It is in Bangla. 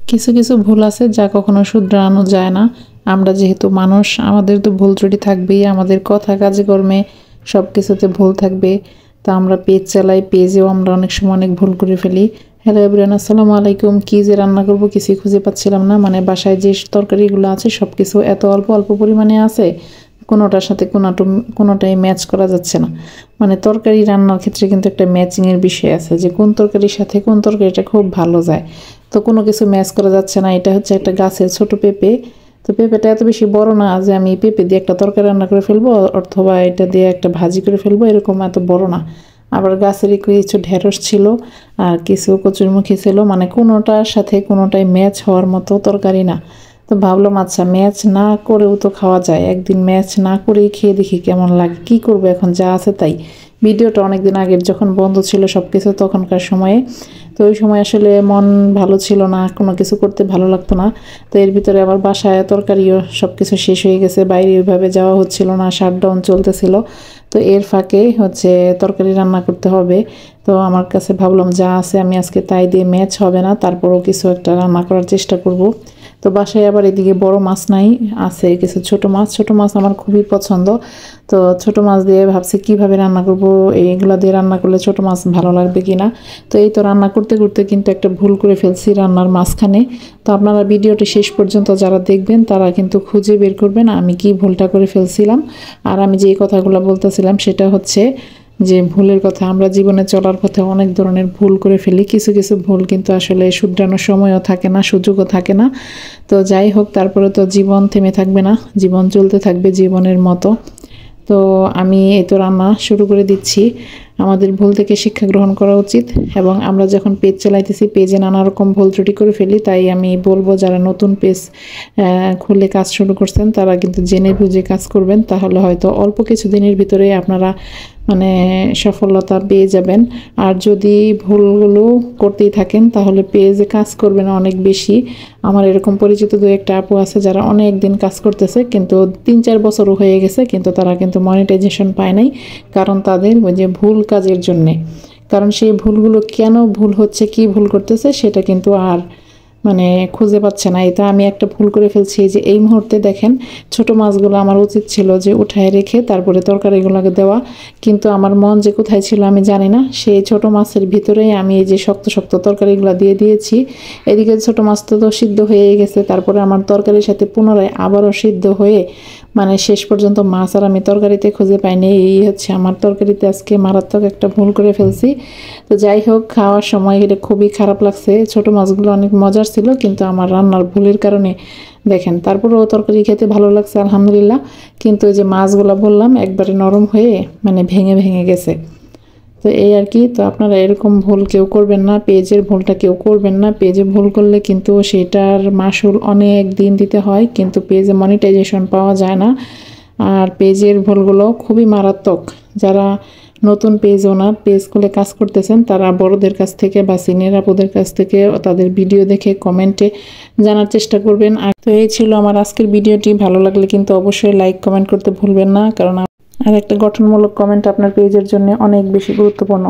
কিছু কিছু ভুল আছে যা কখনো শুধরানো যায় না। আমরা যেহেতু মানুষ, আমাদের তো ভুল ত্রুটি থাকবেই, আমাদের কথা কাজে কর্মে সব কিছুতে ভুল থাকবে। তা আমরা পেজ চালাই, পেজেও আমরা অনেক সময় অনেক ভুল করে ফেলি। হ্যালো এভরিওয়ান, আসসালামু আলাইকুম। কী যে রান্না করব কিছুই খুঁজে পাচ্ছিলাম না। মানে বাসায় যে তরকারিগুলো আছে সব কিছু এত অল্প অল্প পরিমাণে আছে, কোনোটার সাথে কোনোটাই ম্যাচ করা যাচ্ছে না। মানে তরকারি রান্নার ক্ষেত্রে কিন্তু একটা ম্যাচিংয়ের বিষয় আছে, যে কোন তরকারির সাথে কোন তরকারিটা খুব ভালো যায়। তো কোনো কিছু ম্যাচ করা যাচ্ছে না। এটা হচ্ছে একটা গাছের ছোট পেঁপে। তো পেঁপেটা এত বেশি বড় না যে আমি পেঁপে দিয়ে একটা তরকারি রান্না করে ফেলবো, অথবা এটা দিয়ে একটা ভাজি করে ফেলবো, এরকম এত বড় না। আবার গাছেরই কিছু ঢেঁড়স ছিল আর কিছু কচুরমুখী ছিল, মানে কোনোটার সাথে কোনোটাই ম্যাচ হওয়ার মতো তরকারি না। তো ভাবলাম আচ্ছা ম্যাচ না করেও তো খাওয়া যায়, একদিন ম্যাচ না করেই খেয়ে দেখি কেমন লাগে। কি করবো এখন, যা আছে তাই। ভিডিওটা অনেকদিন আগের, যখন বন্ধ ছিল সব কিছু তখনকার সময়ে। তো ওই সময় আসলে মন ভালো ছিল না, কোনো কিছু করতে ভালো লাগতো না। তো এর ভিতরে আবার বাসায় তরকারিও সব কিছু শেষ হয়ে গেছে, বাইরে ওইভাবে যাওয়া হচ্ছিল না, শাটডাউন চলতেছিল। তো এর ফাঁকে হচ্ছে তরকারি রান্না করতে হবে। তো আমার কাছে ভাবলাম যা আছে আমি আজকে তাই দিয়ে, ম্যাচ হবে না, তারপরও কিছু একটা রান্না করার চেষ্টা করব। তো বাসায় আবার এদিকে বড় মাছ নাই, আছে কিছু ছোট মাছ। ছোট মাছ আমার খুবই পছন্দ। তো ছোট মাছ দিয়ে ভাবছি কিভাবে রান্না করব, এইগুলা দিয়ে রান্না করলে ছোট মাছ ভালো লাগবে কিনা। তো এই তো রান্না করতে করতে কিন্তু একটা ভুল করে ফেলছি রান্নার মাঝখানে। তো আপনারা ভিডিওটি শেষ পর্যন্ত যারা দেখবেন তারা কিন্তু খুঁজে বের করবেন আমি কি ভুলটা করে ফেলছিলাম। আর আমি যে কথাগুলো বলতেছিলাম সেটা হচ্ছে যে ভুলের কথা, আমরা জীবনে চলার পথে অনেক ধরনের ভুল করে ফেলি। কিছু কিছু ভুল কিন্তু আসলে শুধরানোর সময়ও থাকে না, সুযোগও থাকে না। তো যাই হোক, তারপরে তো জীবন থেমে থাকবে না, জীবন চলতে থাকবে জীবনের মতো। তো আমি এই তো রান্না শুরু করে দিচ্ছি। আমাদের ভুল থেকে শিক্ষা গ্রহণ করা উচিত, এবং আমরা যখন পেজ চালাইতেছি পেজে নানা রকম ভুল ত্রুটি করে ফেলি। তাই আমি বলবো যারা নতুন পেজ খুলে কাজ শুরু করছেন তারা কিন্তু জেনে বুঝে কাজ করবেন, তাহলে হয়তো অল্প কিছু দিনের ভিতরে আপনারা মানে সফলতা পেয়ে যাবেন। আর যদি ভুলগুলো করতেই থাকেন তাহলে পেজে কাজ করবে না অনেক বেশি। আমার এরকম পরিচিত দু একটা আপু আছে যারা অনেক দিন কাজ করতেছে, কিন্তু 3-4 বছরও হয়ে গেছে, কিন্তু তারা কিন্তু মনিটাইজেশন পায় নাই। কারণ তাদের ওই যে ভুল কাজের জন্যে, কারণ সেই ভুলগুলো কেন ভুল হচ্ছে, কি ভুল করতেছে সেটা কিন্তু আর মানে খুঁজে পাচ্ছে না। এটা আমি একটা ভুল করে ফেলছি যে এই মুহূর্তে দেখেন, ছোট মাছগুলো আমার উচিত ছিল যে উঠায় রেখে তারপরে তরকারিগুলোকে দেওয়া, কিন্তু আমার মন যে কোথায় ছিল আমি জানি না। সেই ছোট মাছের ভিতরেই আমি এই যে শক্ত শক্ত তরকারিগুলো দিয়ে দিয়েছি। এদিকে ছোট মাছ তো সিদ্ধ হয়ে গেছে, তারপরে আমার তরকারির সাথে পুনরায় আবারও সিদ্ধ হয়ে মানে শেষ পর্যন্ত মাছ আর আমি তরকারিতে খুঁজে পাইনি। এই হচ্ছে আমার তরকারিতে আজকে মারাত্মক একটা ভুল করে ফেলছি। তো যাই হোক, খাওয়ার সময় এটা খুবই খারাপ লাগছে। ছোট মাছগুলো অনেক মজার ছিল, কিন্তু আমার রান্নার ভুলের কারণে দেখেন, তারপরেও তরকারি খেতে ভালো লাগছে আলহামদুলিল্লাহ। কিন্তু ওই যে মাছগুলো বললাম একবারে নরম হয়ে মানে ভেঙে ভেঙে গেছে। তো এই আর কি। তো আপনারা এরকম ভুল কেউ করবেন না, পেজের ভুলটা কেউ করবেন না। পেজে ভুল করলে কিন্তু সেটার মাসুল অনেক দিন দিতে হয়, কিন্তু পেজে মনিটাইজেশন পাওয়া যায় না। আর পেজের ভুলগুলো খুবই মারাত্মক। যারা নতুন পেজ ওনার, পেজ খুলে কাজ করতেছেন, তারা বড়দের কাছ থেকে বা সিনিয়র আপুদের কাছ থেকে তাদের ভিডিও দেখে কমেন্টে জানার চেষ্টা করবেন। আর তো এই ছিল আমার আজকের ভিডিওটি। ভালো লাগলে কিন্তু অবশ্যই লাইক কমেন্ট করতে ভুলবেন না, কারণ আর একটা গঠনমূলক কমেন্ট আপনার পেজের জন্য অনেক বেশি গুরুত্বপূর্ণ।